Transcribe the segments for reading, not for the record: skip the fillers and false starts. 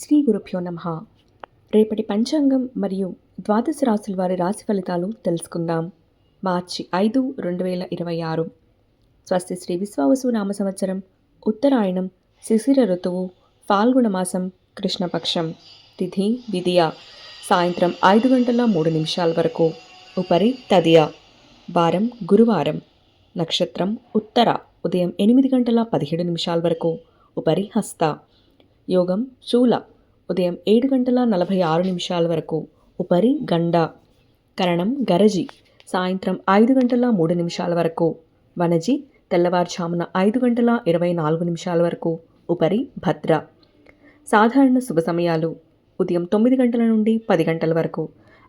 శ్రీ గురుభ్యో నమః. రేపటి పంచాంగం మరియు ద్వాదశ రాశుల వారి రాశి ఫలితాలు తెలుసుకుందాం. మార్చి 5, 2026. స్వస్తి శ్రీ విశ్వావసు నామ సంవత్సరం, ఉత్తరాయణం, శిశిర ఋతువు, ఫాల్గుణ మాసం, కృష్ణపక్షం. తిథి విదియ, సాయంత్రం 5:03 వరకు. ఉపరి తదియ. వారం గురువారం. నక్షత్రం ఉత్తర, ఉదయం 8:17 వరకు. ఉపరి హస్త. యోగం శూల, ఉదయం 7:46 వరకు. ఉపరి గండ. కరణం గరజి, సాయంత్రం 5:03 వరకు. వనజి, తెల్లవారుజామున 5:24 వరకు. ఉపరి భద్ర. సాధారణ శుభ సమయాలు ఉదయం 9 గంటల నుండి 10 గంటల వరకు,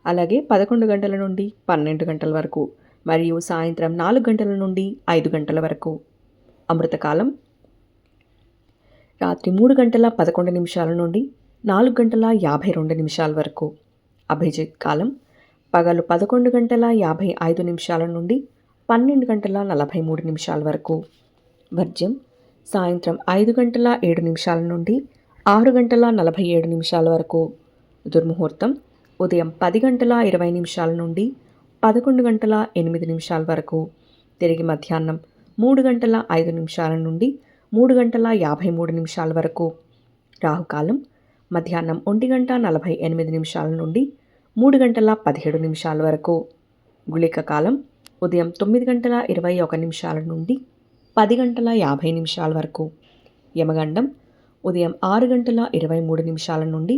అలాగే 11 గంటల నుండి 12 గంటల వరకు, మరియు సాయంత్రం 4 గంటల నుండి 5 గంటల వరకు. అమృతకాలం రాత్రి 3:11 నుండి 4:52 వరకు. అభిజిత్ కాలం పగలు 11:55 నుండి 12:43 వరకు. వర్జ్యం సాయంత్రం 5:07 నుండి 6:47 వరకు. దుర్ముహూర్తం ఉదయం 10:20 నుండి 11:08 వరకు. తిరిగి మధ్యాహ్నం 3:05 నుండి 3:53 వరకు. రాహుకాలం మధ్యాహ్నం 1:48 నుండి 3:17 వరకు. గుళిక కాలం ఉదయం 9:21 నుండి 10:50 వరకు. యమగండం ఉదయం 6:23 నుండి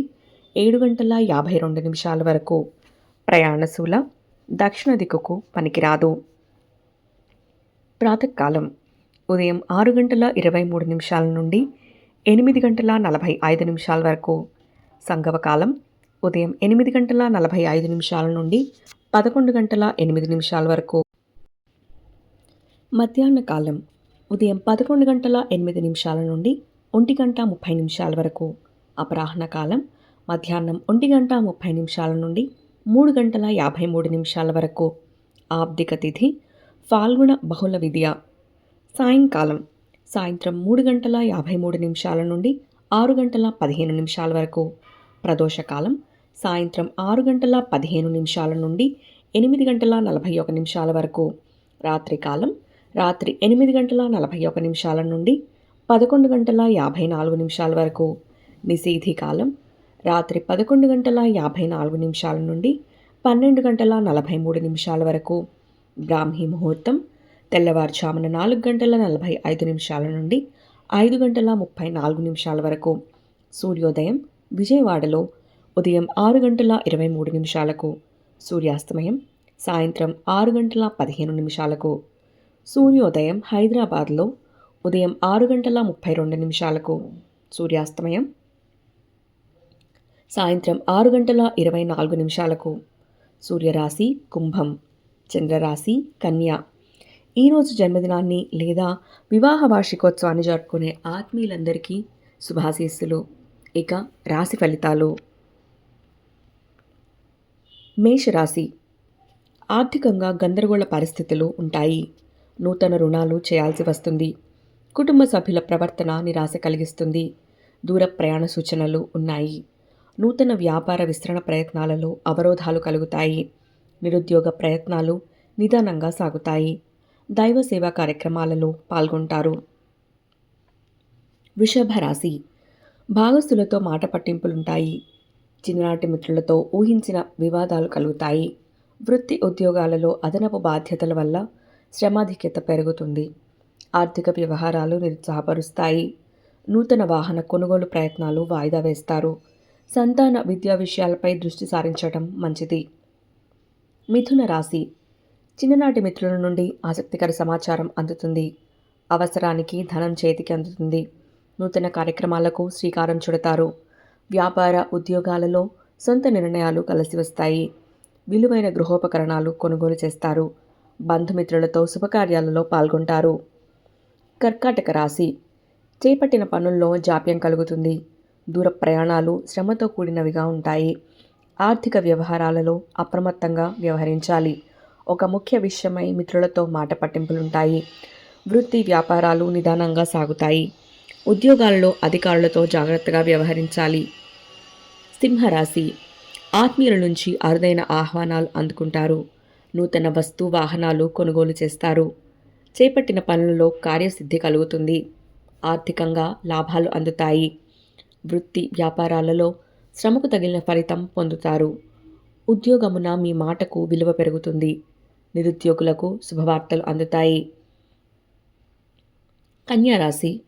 7:52 వరకు. ప్రయాణశూల దక్షిణ దిక్కుకు పనికిరాదు. ప్రాతకాలం ఉదయం 6:23 నుండి 8:45 వరకు. సంగమకాలం ఉదయం 8:45 నుండి 11:08 వరకు. మధ్యాహ్న కాలం ఉదయం 11:08 నుండి 1:30 వరకు. అపరాహ్న కాలం మధ్యాహ్నం 1:30 నుండి 3:53 వరకు. ఆబ్దిక తిథి ఫాల్గుణ బహుళ విదియ. సాయంకాలం సాయంత్రం 3:53 నుండి 6:15 వరకు. ప్రదోషకాలం సాయంత్రం 6:15 నుండి 8:41 వరకు. రాత్రికాలం రాత్రి 8:41 నుండి 11:54 వరకు. నిశీధి కాలం రాత్రి 11:54 నుండి 12:43 వరకు. బ్రాహ్మీ ముహూర్తం తెల్లవారుజామున 4:45 నుండి 5:34 వరకు. సూర్యోదయం విజయవాడలో ఉదయం 6:23. సూర్యాస్తమయం సాయంత్రం 6:15. సూర్యోదయం హైదరాబాద్లో ఉదయం 6:32. సూర్యాస్తమయం సాయంత్రం 6:24. సూర్యరాశి కుంభం, చంద్రరాశి కన్య. ఈరోజు జన్మదినాన్ని లేదా వివాహ వార్షికోత్సవాన్ని జరుపుకునే ఆత్మీయులందరికీ శుభాశీస్సులు. ఇక రాశి ఫలితాలు. మేషరాశి ఆర్థికంగా గందరగోళ పరిస్థితులు ఉంటాయి. నూతన రుణాలు చేయాల్సి వస్తుంది. కుటుంబ సభ్యుల ప్రవర్తన నిరాశ కలిగిస్తుంది. దూర ప్రయాణ సూచనలు ఉన్నాయి. నూతన వ్యాపార విస్తరణ ప్రయత్నాలలో అవరోధాలు కలుగుతాయి. నిరుద్యోగ ప్రయత్నాలు నిదానంగా సాగుతాయి. దైవ సేవా కార్యక్రమాలలో పాల్గొంటారు. వృషభ రాశి భాగస్థులతో మాట పట్టింపులుంటాయి. చిన్ననాటి మిత్రులతో ఊహించిన వివాదాలు కలుగుతాయి. వృత్తి ఉద్యోగాలలో అదనపు బాధ్యతల వల్ల శ్రమాధిక్యత పెరుగుతుంది. ఆర్థిక వ్యవహారాలు నిరుత్సాహపరుస్తాయి. నూతన వాహన కొనుగోలు ప్రయత్నాలు వాయిదా వేస్తారు. సంతాన విద్యా విషయాలపై దృష్టి సారించడం మంచిది. మిథున రాశి చిన్ననాటి మిత్రుల నుండి ఆసక్తికర సమాచారం అందుతుంది. అవసరానికి ధనం చేతికి అందుతుంది. నూతన కార్యక్రమాలకు శ్రీకారం చుడతారు. వ్యాపార ఉద్యోగాలలో సొంత నిర్ణయాలు కలిసి వస్తాయి. విలువైన గృహోపకరణాలు కొనుగోలు చేస్తారు. బంధుమిత్రులతో శుభకార్యాలలో పాల్గొంటారు. కర్కాటక రాశి చేపట్టిన పనుల్లో జాప్యం కలుగుతుంది. దూర ప్రయాణాలు శ్రమతో కూడినవిగా ఉంటాయి. ఆర్థిక వ్యవహారాలలో అప్రమత్తంగా వ్యవహరించాలి. ఒక ముఖ్య విషయమై మిత్రులతో మాట పట్టింపులుంటాయి. వృత్తి వ్యాపారాలు నిదానంగా సాగుతాయి. ఉద్యోగాలలో అధికారులతో జాగ్రత్తగా వ్యవహరించాలి. సింహరాశి ఆత్మీయుల నుంచి అరుదైన ఆహ్వానాలు అందుకుంటారు. నూతన వస్తు వాహనాలు కొనుగోలు చేస్తారు. చేపట్టిన పనులలో కార్యసిద్ధి కలుగుతుంది. ఆర్థికంగా లాభాలు అందుతాయి. వృత్తి వ్యాపారాలలో శ్రమకు తగిలిన ఫలితం పొందుతారు. ఉద్యోగమున మీ మాటకు విలువ పెరుగుతుంది. నిరుద్యోగులకు శుభవార్తలు అందుతాయి. కన్యారాశి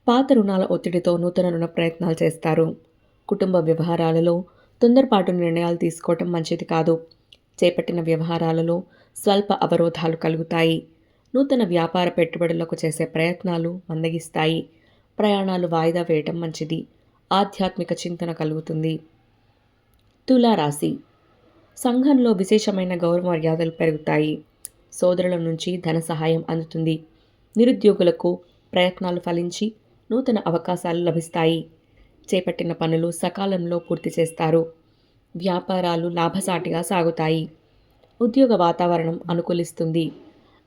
పాత రుణాల ఒత్తిడితో నూతన రుణ ప్రయత్నాలు చేస్తారు. కుటుంబ వ్యవహారాలలో తొందరపాటు నిర్ణయాలు తీసుకోవటం మంచిది కాదు. చేపట్టిన వ్యవహారాలలో స్వల్ప అవరోధాలు కలుగుతాయి. నూతన వ్యాపార పెట్టుబడులకు చేసే ప్రయత్నాలు మందగిస్తాయి. ప్రయాణాలు వాయిదా వేయటం మంచిది. ఆధ్యాత్మిక చింతన కలుగుతుంది. తులారాశి సంఘంలో విశేషమైన గౌరవ మర్యాదలు పెరుగుతాయి. సోదరుల నుంచి ధన సహాయం అందుతుంది. నిరుద్యోగులకు ప్రయత్నాలు ఫలించి నూతన అవకాశాలు లభిస్తాయి. చేపట్టిన పనులు సకాలంలో పూర్తి చేస్తారు. వ్యాపారాలు లాభసాటిగా సాగుతాయి. ఉద్యోగ వాతావరణం అనుకూలిస్తుంది.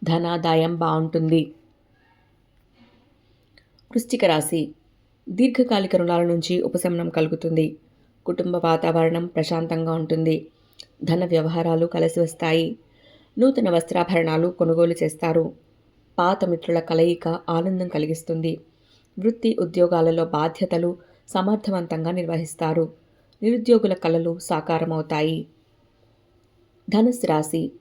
ధనాదాయం బాగుంటుంది. వృశ్చిక రాశి దీర్ఘకాలిక రుణాల నుంచి ఉపశమనం కలుగుతుంది. కుటుంబ వాతావరణం ప్రశాంతంగా ఉంటుంది. ధన వ్యవహారాలు కలిసి వస్తాయి. నూతన వస్త్రాభరణాలు కొనుగోలు చేస్తారు. పాత మిత్రుల కలయిక ఆనందం కలిగిస్తుంది. వృత్తి ఉద్యోగాలలో బాధ్యతలు సమర్థవంతంగా నిర్వహిస్తారు. నిరుద్యోగుల కలలు సాకారమవుతాయి. ధనుస్సు రాశి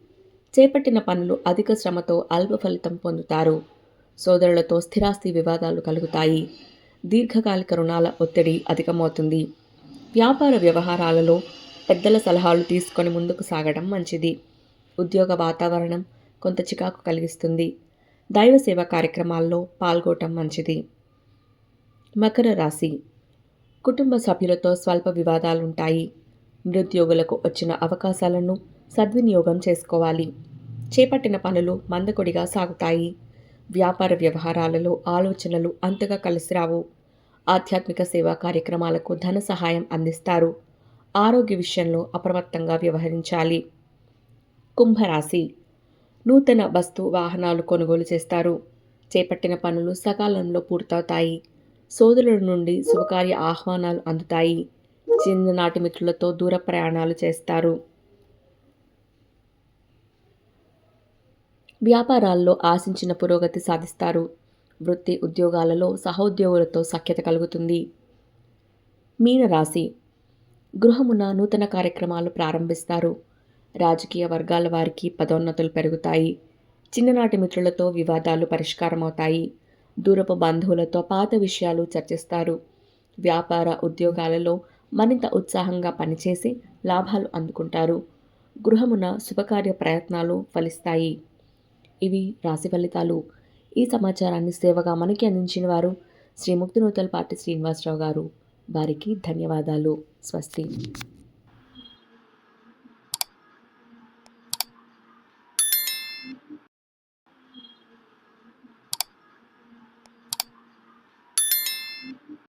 చేపట్టిన పనులు అధిక శ్రమతో అల్ప ఫలితం పొందుతారు. సోదరులతో స్థిరాస్తి వివాదాలు కలుగుతాయి. దీర్ఘకాలిక రుణాల ఒత్తిడి అధికమవుతుంది. వ్యాపార వ్యవహారాలలో పెద్దల సలహాలు తీసుకొని ముందుకు సాగడం మంచిది. ఉద్యోగ వాతావరణం కొంత చికాకు కలిగిస్తుంది. దైవ సేవా కార్యక్రమాల్లో పాల్గొనడం మంచిది. మకర రాశి కుటుంబ సభ్యులతో స్వల్ప వివాదాలుంటాయి. నిరుద్యోగులకు వచ్చిన అవకాశాలను సద్వినియోగం చేసుకోవాలి. చేపట్టిన పనులు మందకొడిగా సాగుతాయి. వ్యాపార వ్యవహారాలలో ఆలోచనలు అంతగా కలిసిరావు. ఆధ్యాత్మిక సేవా కార్యక్రమాలకు ధన సహాయం అందిస్తారు. ఆరోగ్య విషయంలో అప్రమత్తంగా వ్యవహరించాలి. కుంభరాశి నూతన వస్తు వాహనాలు కొనుగోలు చేస్తారు. చేపట్టిన పనులు సకాలంలో పూర్తవుతాయి. సోదరుల నుండి శుభకార్య ఆహ్వానాలు అందుతాయి. చిన్ననాటి మిత్రులతో దూర ప్రయాణాలు చేస్తారు. వ్యాపారాల్లో ఆశించిన పురోగతి సాధిస్తారు. వృత్తి ఉద్యోగాలలో సహోద్యోగులతో సఖ్యత కలుగుతుంది. మీనరాశి గృహమున నూతన కార్యక్రమాలు ప్రారంభిస్తారు. రాజకీయ వర్గాల వారికి పదోన్నతులు పెరుగుతాయి. చిన్ననాటి మిత్రులతో వివాదాలు పరిష్కారమవుతాయి. దూరపు బంధువులతో పాత విషయాలు చర్చిస్తారు. వ్యాపార ఉద్యోగాలలో మరింత ఉత్సాహంగా పనిచేసి లాభాలు అందుకుంటారు. గృహమున శుభకార్య ప్రయత్నాలు ఫలిస్తాయి. ఇవి రాశి ఫలితాలు. ఈ సమాచారాన్ని సేవగా మనకి అందించిన వారు శ్రీ ముక్తినూతలపాటి శ్రీనివాసరావు గారు. వారికి ధన్యవాదాలు. స్వస్తి.